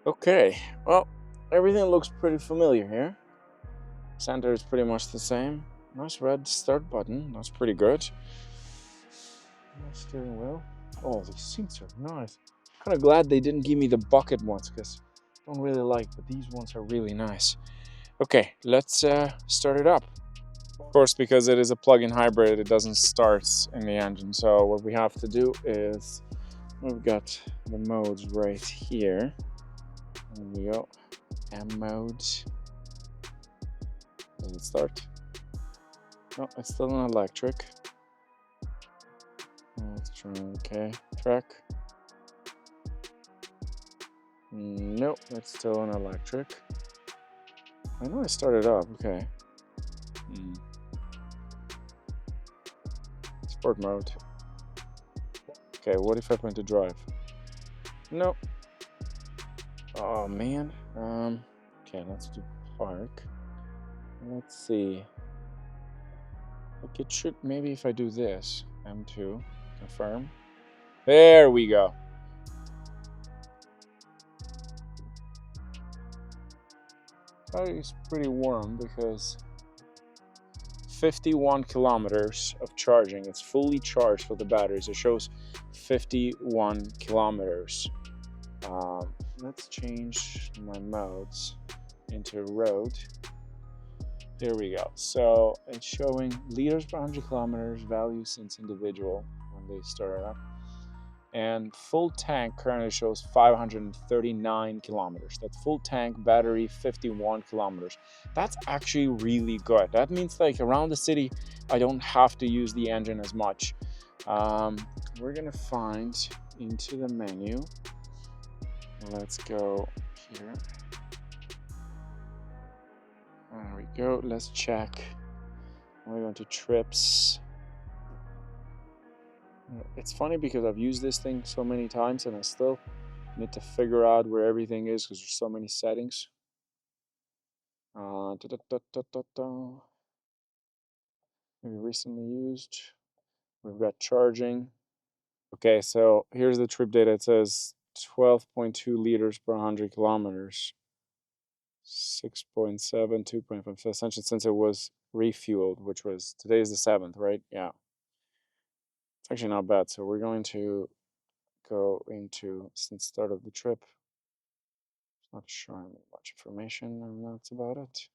Okay, well, everything looks pretty familiar here. Center is pretty much the same. Nice red start button, that's pretty good. Nice steering wheel. Oh, these seats are nice. Kind of glad they didn't give me the bucket ones, because I don't really like, but these ones are really nice. Okay, let's start it up. Of course, because it is a plug-in hybrid, it doesn't start in the engine. So what we have to do is, we've got the modes right here. There we go. M mode. Does it start? No, it's still an electric. Let's try, okay. Track. Nope, it's still an electric. I know I started up, okay. Sport mode. Okay, what if I went to drive? Nope. Oh man. Okay, let's do park. Let's see. Like it should, maybe if I do this, M2, confirm. There we go. It's pretty warm because 51 kilometers of charging. It's fully charged for the batteries. It shows 51 kilometers. Let's change my modes into road. There we go. So it's showing liters per 100 kilometers, value since individual when they start up. And full tank currently shows 539 kilometers. That's full tank, battery 51 kilometers. That's actually really good. That means like around the city, I don't have to use the engine as much. We're gonna find into the menu. Let's go here. There we go. Let's check. We're going to trips. It's funny because I've used this thing so many times and I still need to figure out where everything is because there's so many settings. Maybe recently used. We've got charging. Okay, so here's the trip data. It says 12.2 liters per 100 kilometers. 6.7, 2.5. So essentially, since it was refueled, which was today's the 7th, right? Yeah. It's actually not bad. So we're going to go into since start of the trip. It's not showing me much information, and that's about it.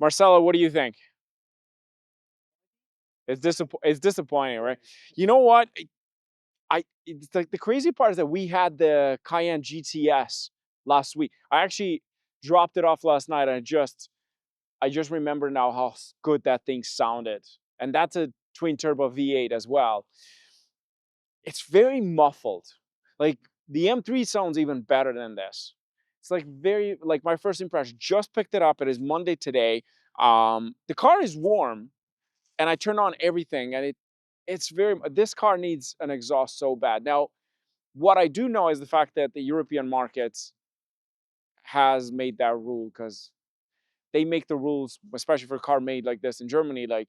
Marcelo, what do you think? It's disappointing, right? You know what? It's like the crazy part is that we had the Cayenne GTS last week. I actually dropped it off last night. And I just remember now how good that thing sounded, and that's a twin turbo V8 as well. It's very muffled. Like the M3 sounds even better than this. It's like very like my first impression. Just picked it up. It is Monday today. The car is warm, and I turned on everything, and it's very. This car needs an exhaust so bad. Now, what I do know is the fact that the European market has made that rule because they make the rules, especially for a car made like this in Germany, like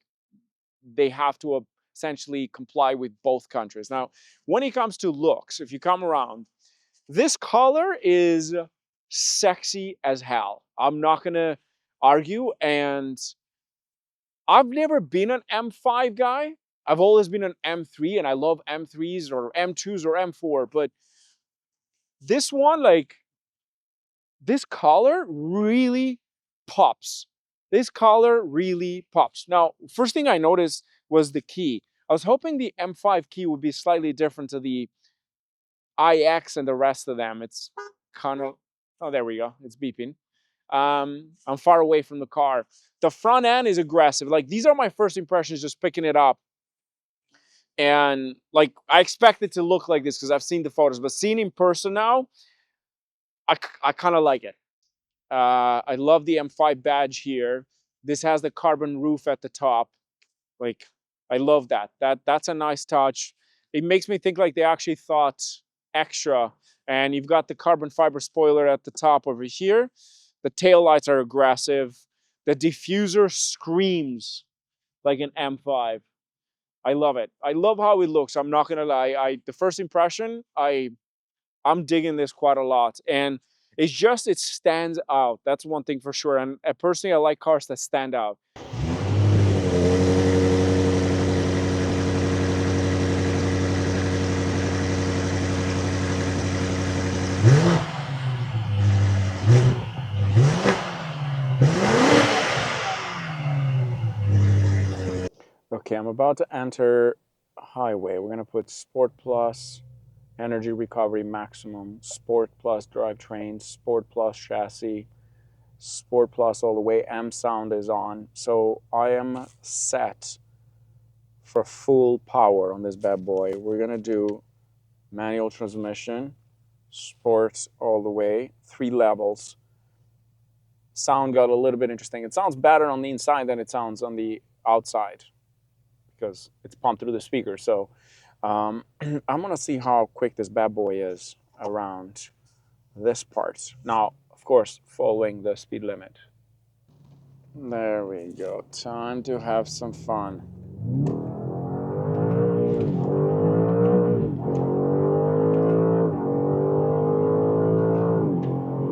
they have to essentially comply with both countries. Now, when it comes to looks, if you come around, this color is sexy as hell. I'm not gonna argue, and I've never been an M5 guy. I've always been an M3, and I love M3s or M2s or M4, but this one, like, this color really pops. This color really pops. Now, first thing I noticed was the key. I was hoping the M5 key would be slightly different to the iX and the rest of them. It's kind of, oh, there we go. It's beeping. I'm far away from the car. The front end is aggressive. Like, these are my first impressions just picking it up. And like, I expect it to look like this because I've seen the photos, but seeing in person now, I kind of like it. I love the M5 badge here. This has the carbon roof at the top. Like, I love that. That's a nice touch. It makes me think like they actually thought extra. And you've got the carbon fiber spoiler at the top over here. The tail lights are aggressive. The diffuser screams like an M5. I love it. I love how it looks. I'm not gonna lie. The first impression, I'm digging this quite a lot. And it's just, it stands out. That's one thing for sure. And personally, I like cars that stand out. Okay, I'm about to enter highway. We're gonna put Sport Plus, Energy Recovery Maximum, Sport Plus drivetrain, Sport Plus chassis, Sport Plus all the way. M sound is on. So I am set for full power on this bad boy. We're gonna do manual transmission, Sport all the way, 3 levels. Sound got a little bit interesting. It sounds better on the inside than it sounds on the outside, because it's pumped through the speaker. So I'm gonna see how quick this bad boy is around this part. Now, of course, following the speed limit. There we go. Time to have some fun.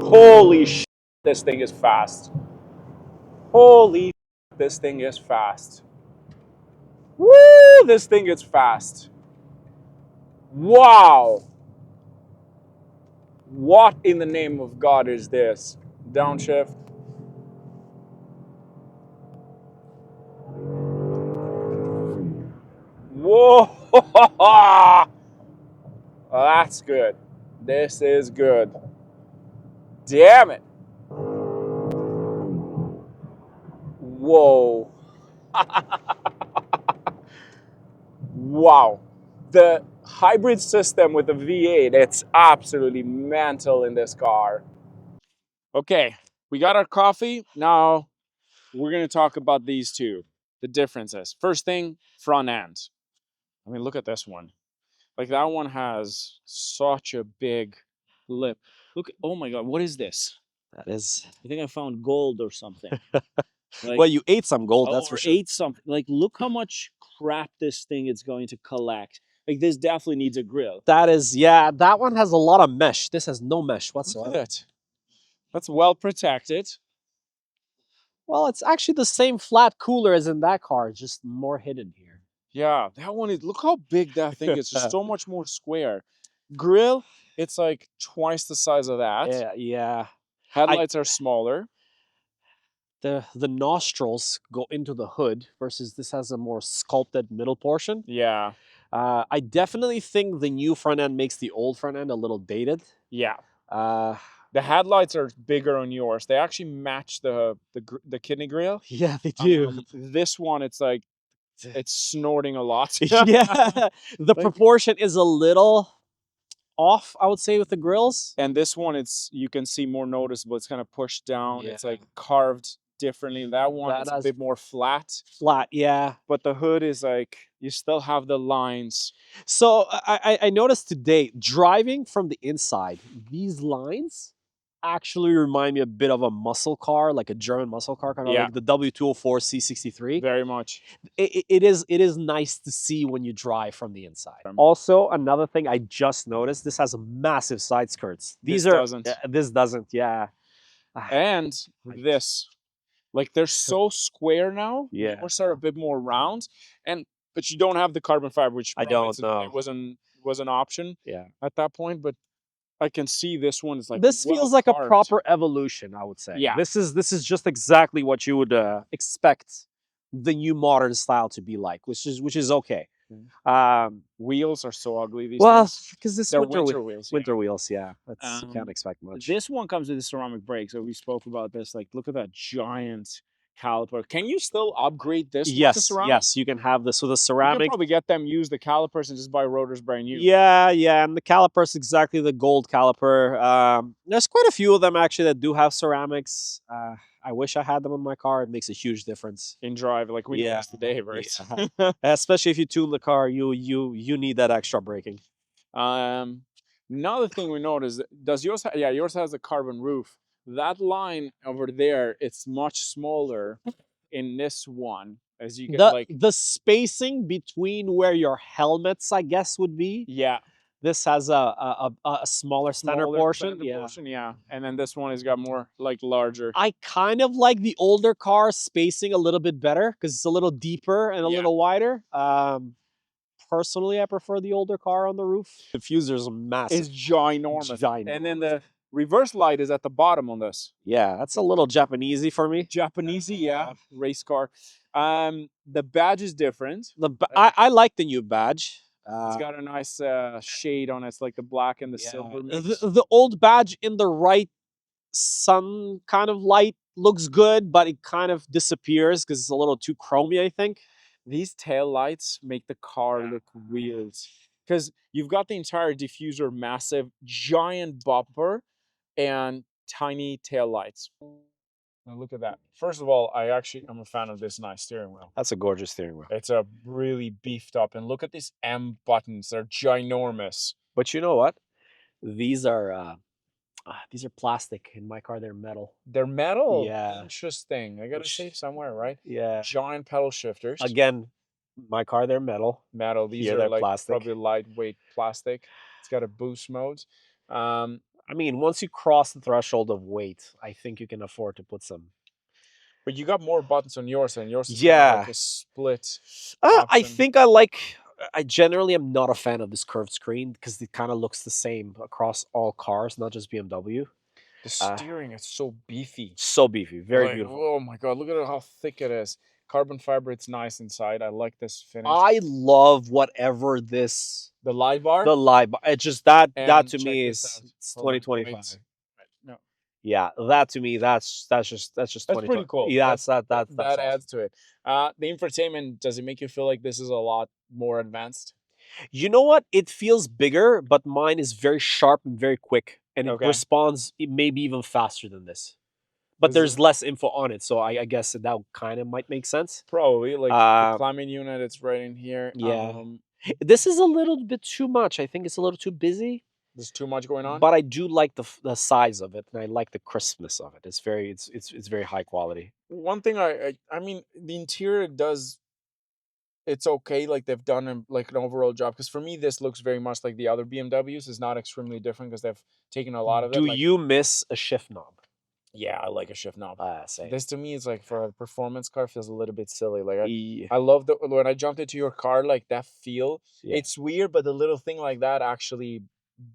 Holy shit, this thing is fast. Holy shit, this thing is fast. Woo, this thing is fast. Wow. What in the name of God is this? Downshift. Whoa. That's good. This is good. Damn it. Whoa. Wow. The hybrid system with the V8, it's absolutely mental in this car. Okay, we got our coffee. Now we're going to talk about these two, the differences. First thing, front end. I mean, look at this one. Like, that one has such a big lip. Look, oh my God, what is this? That is. I think I found gold or something. Like, Well, you ate some gold, that's for sure. Ate something. Like, look how much crap this thing is going to collect. Like, this definitely needs a grill. That is, yeah, that one has a lot of mesh. This has no mesh whatsoever. Look at it. That's well protected. Well, it's actually the same flat cooler as in that car, just more hidden here. Yeah, that one is, look how big that thing is. It's so much more square. Grill, it's like twice the size of that. Yeah, yeah. Headlights are smaller. The nostrils go into the hood versus this has a more sculpted middle portion. Yeah. I definitely think the new front end makes the old front end a little dated. Yeah. The headlights are bigger on yours. They actually match the kidney grill. Yeah, they do. This one, it's like, it's snorting a lot. Yeah, the proportion is a little off, I would say, with the grills. And this one, it's, you can see more noticeable. It's kind of pushed down. Yeah. It's like carved differently. That one, it's a bit more flat. Flat, yeah. But the hood is like, you still have the lines. So I noticed today, driving from the inside, these lines actually remind me a bit of a muscle car, like a German muscle car, kind of like the W204 C63. Very much. It is nice to see when you drive from the inside. Also, another thing I just noticed, this has massive side skirts. This doesn't, yeah. And this, like, they're so square now. Yeah. Yours are a bit more round, but you don't have the carbon fiber, which I don't know. It was an option. Yeah. At that point, but I can see this one is like, this feels like a proper evolution, I would say. Yeah. This is just exactly what you would expect the new modern style to be like, which is okay. Wheels are so ugly these days. Well, because this winter wheels. Winter wheels, yeah. That's, you can't expect much. This one comes with the ceramic brakes. So we spoke about this. Like, look at that giant caliper. Can you still upgrade this? Yes, yes, you can have this with a ceramic. You can probably get them, use the calipers, and just buy rotors brand new. Yeah, yeah, and the caliper is exactly the gold caliper. There's quite a few of them actually that do have ceramics. I wish I had them on my car. It makes a huge difference in drive, like we noticed today, right? Yeah. Especially if you tune the car, you need that extra braking. Another thing we noticed, does yours yeah, yours has a carbon roof. That line over there, it's much smaller in this one. As you get like The spacing between where your helmets, I guess, would be. yeah, This has a smaller center portion. Yeah. yeah. And then this one has got more like larger. I kind of like the older car spacing a little bit better because it's a little deeper and a little wider. Personally, I prefer the older car on the roof. The diffuser's massive. It's ginormous. And then the reverse light is at the bottom on this. Yeah, that's a little Japanesey for me. Japanesey, yeah. Race car. The badge is different. I like the new badge. It's got a nice shade on it. It's like the black and the silver mix. The old badge in the right sun kind of light looks good, but it kind of disappears because it's a little too chromy, I think. These tail lights make the car look weird because you've got the entire diffuser, massive, giant bumper, and tiny tail lights. Now look at that. First of all, I'm a fan of this nice steering wheel. That's a gorgeous steering wheel. It's a really beefed up, and look at these M buttons. They're ginormous. But you know what? These are plastic. In my car, they're metal. They're metal? Yeah. Interesting. I gotta save somewhere, right? Yeah. Giant pedal shifters. Again, my car, they're metal. Metal. These are like plastic. Probably lightweight plastic. It's got a boost mode. I mean, once you cross the threshold of weight, I think you can afford to put some. But you got more buttons on yours, and yours is like a split. I think I generally am not a fan of this curved screen because it kind of looks the same across all cars, not just BMW. The steering is so beefy. So beefy. Very beautiful. Oh my God, look at how thick it is. Carbon fiber, it's nice inside. I like this finish. I love whatever this... The light bar? The light bar. It's just that to me is 2025. No. Yeah, that to me, that's just 2020. Pretty cool. Yeah, that awesome. adds to it. The infotainment, does it make you feel like this is a lot more advanced? You know what? It feels bigger, but mine is very sharp and very quick, and it responds maybe even faster than this. But there's less info on it, so I guess that kind of might make sense. Probably, like the climate unit, it's right in here. Yeah. This is a little bit too much. I think it's a little too busy. There's too much going on. But I do like the size of it, and I like the crispness of it. It's very high quality. One thing I mean, the interior does. It's okay, like they've done like an overall job. Because for me, this looks very much like the other BMWs. It's not extremely different because they've taken a lot of it. Do you miss a shift knob? Yeah, I like a shift knob. Same. This to me is like for a performance car feels a little bit silly. Like I love when I jumped into your car, like that feel. Yeah. It's weird, but the little thing like that actually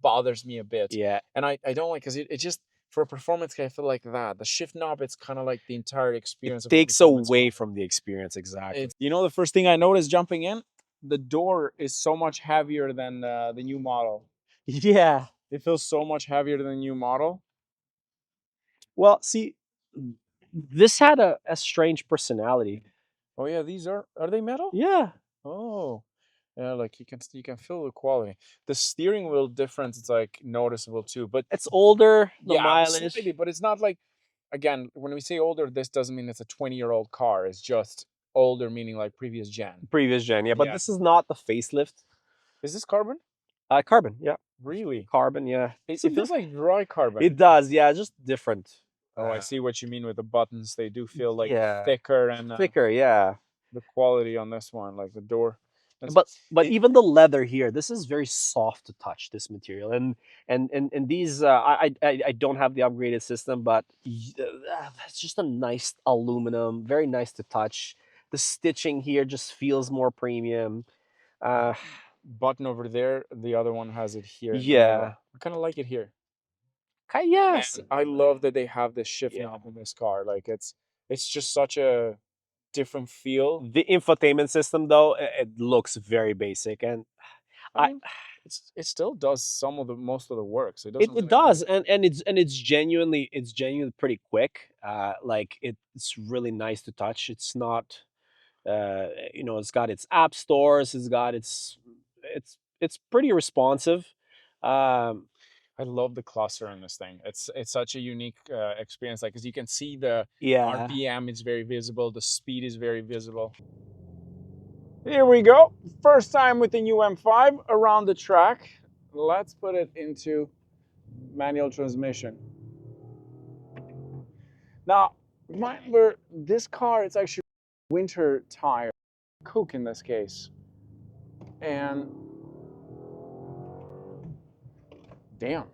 bothers me a bit. Yeah. And I don't like because it just for a performance car I feel like that. The shift knob, it's kind of like the entire experience. It takes away from the experience, exactly. You know, the first thing I noticed jumping in, the door is so much heavier than the new model. Yeah. It feels so much heavier than the new model. Well, see, this had a strange personality. Oh yeah, these are they metal? Yeah. Oh, yeah. Like you can feel the quality. The steering wheel difference is like noticeable too, but it's older. The mileage, slightly, but it's not like. Again, when we say older, this doesn't mean it's a 20-year-old car. It's just older, meaning like previous gen. Previous gen, yeah. But this is not the facelift. Is this carbon? Carbon, yeah. Really? Carbon, yeah. It feels like dry carbon. It does, yeah. Just different. Oh, I see what you mean with the buttons. They do feel like thicker and thicker, yeah. The quality on this one, like the door. But even the leather here, this is very soft to touch. This material, and these, I don't have the upgraded system, but it's just a nice aluminum, very nice to touch. The stitching here just feels more premium. Button over there, the other one has it here. Yeah, I kind of like it here. Yes, and I love that they have this shift knob in this car. Like it's just such a different feel. The infotainment system, though, it looks very basic, and it still does most of the work. So it does, and it's genuinely pretty quick. Like it's really nice to touch. It's not, you know, it's got its app stores. It's pretty responsive. I love the cluster in this thing. It's such a unique experience. Like, as you can see, the RPM is very visible. The speed is very visible. Here we go. First time with the new M5 around the track. let's put it into manual transmission. Now, remember, this car, it's actually winter tire, Coke in this case. And damn,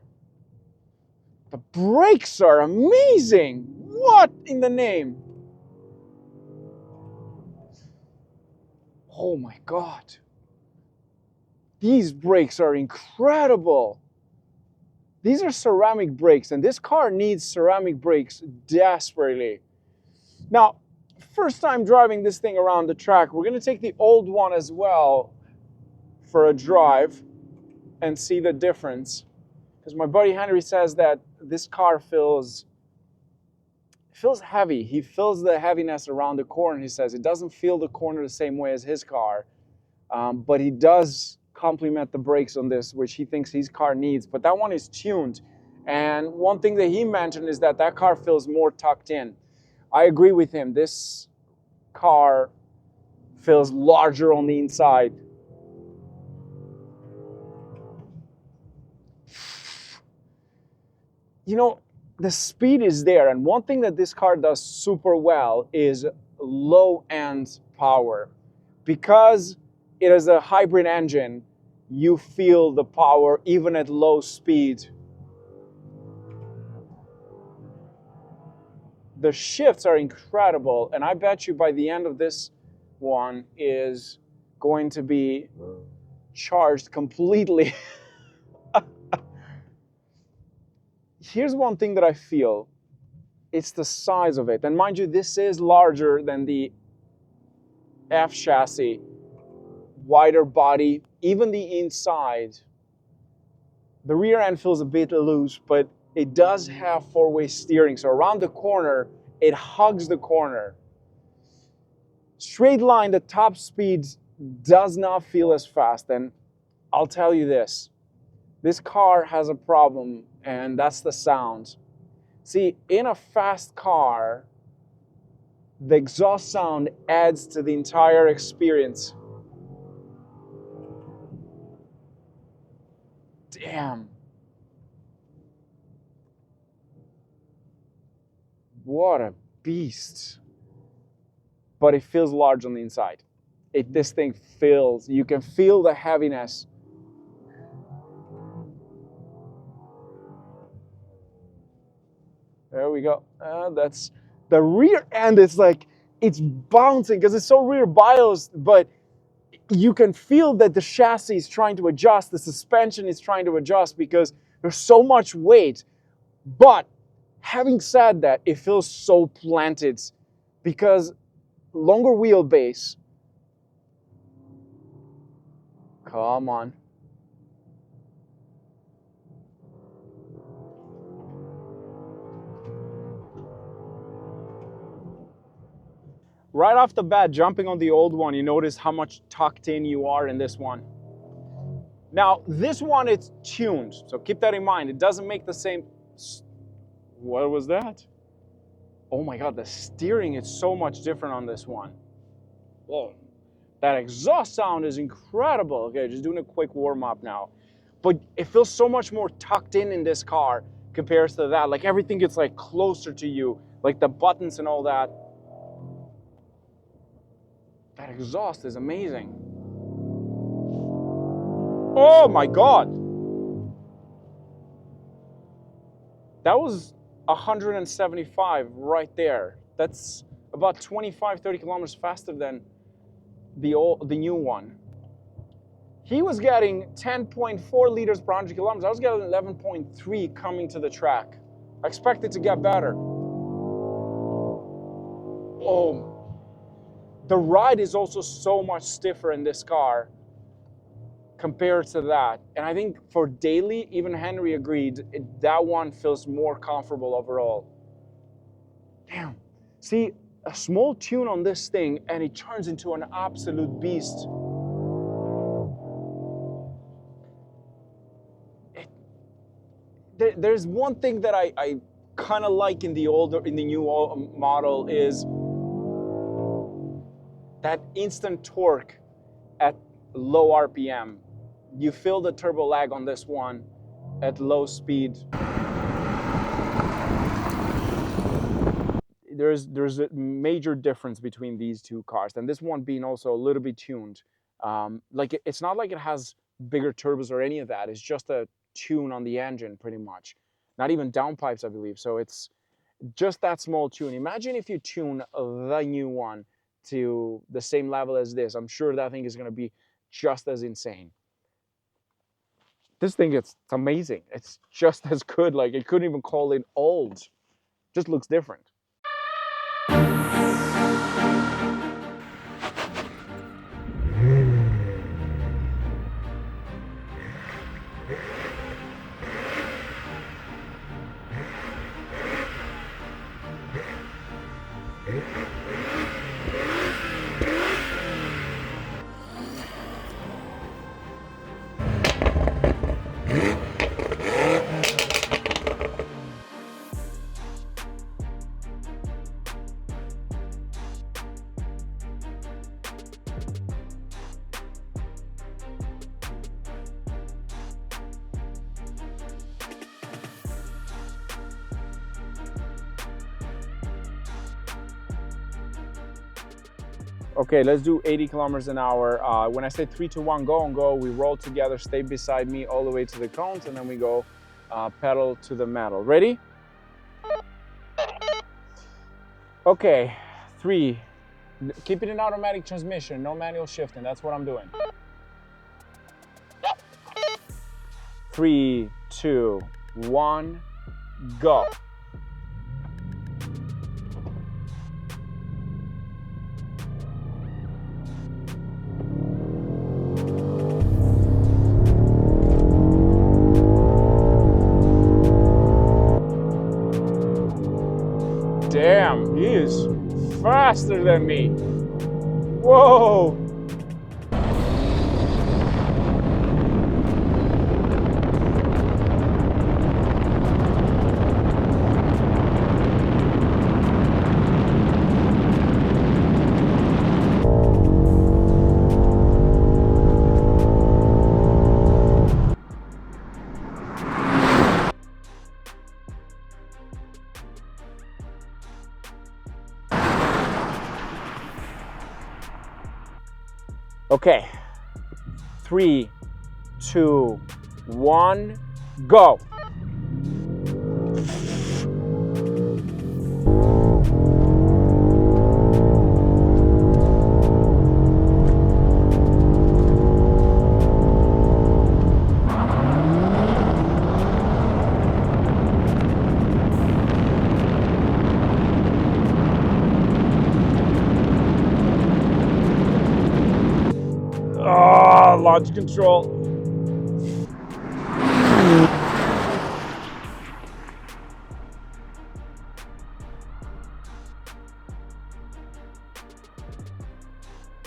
the brakes are amazing. What in the name? Oh my God. These brakes are incredible. These are ceramic brakes, and this car needs ceramic brakes desperately. Now, first time driving this thing around the track, we're gonna take the old one as well for a drive and see the difference. Because my buddy Henry says that this car feels heavy. He feels the heaviness around the corner. He says it doesn't feel the corner the same way as his car, but he does compliment the brakes on this, which he thinks his car needs. But that one is tuned. And one thing that he mentioned is that that car feels more tucked in. I agree with him. This car feels larger on the inside. You know, the speed is there. And one thing that this car does super well is low-end power. Because it is a hybrid engine, you feel the power even at low speed. The shifts are incredible, and I bet you by the end of this one is going to be charged completely. Here's one thing that I feel. It's the size of it. And mind you, this is larger than the F chassis. Wider body, even the inside. The rear end feels a bit loose, but it does have four-way steering. So around the corner, it hugs the corner. Straight line, the top speed does not feel as fast. And I'll tell you this car has a problem, and that's the sound. See, in a fast car, the exhaust sound adds to the entire experience. Damn. What a beast. But it feels large on the inside. This thing feels, you can feel the heaviness. There we go. That's the rear end. It's like it's bouncing because it's so rear biased, but you can feel that the chassis is trying to adjust, the suspension is trying to adjust because there's so much weight. But having said that, it feels so planted because longer wheelbase. Come on. Right off the bat, jumping on the old one, you notice how much tucked in you are in this one. Now, this one, it's tuned, so keep that in mind. It doesn't make the same... What was that? Oh my God, the steering is so much different on this one. Whoa. That exhaust sound is incredible. Okay, just doing a quick warm-up now. But it feels so much more tucked in this car compared to that. Like everything gets like closer to you, like the buttons and all that. That exhaust is amazing. Oh my God. That was 175 right there. That's about 25, 30 kilometers faster than the new one. He was getting 10.4 liters per 100 kilometers. I was getting 11.3 coming to the track. I expect it to get better. Oh. The ride is also so much stiffer in this car compared to that. And I think for daily, even Henry agreed, that one feels more comfortable overall. Damn. See, a small tune on this thing and it turns into an absolute beast. There's one thing that I kind of like in the new model is that instant torque at low RPM. you feel the turbo lag on this one at low speed. There's a major difference between these two cars, and this one being also a little bit tuned. Like it's not like it has bigger turbos or any of that. It's just a tune on the engine, pretty much. Not even downpipes, I believe. So it's just that small tune. Imagine if you tune the new one to the same level as this. I'm sure that thing is going to be just as insane. This thing, it's amazing. It's just as good. Like, I couldn't even call it old. Just looks different. Okay, let's do 80 kilometers an hour. When I say 3, 2, 1, go and go, we roll together, stay beside me all the way to the cones, and then we go pedal to the metal. Ready? Okay, 3. Keep it in automatic transmission, no manual shifting. That's what I'm doing. 3, 2, 1, go. Damn, he is faster than me. Whoa. Okay, 3, 2, 1, go. Launch control.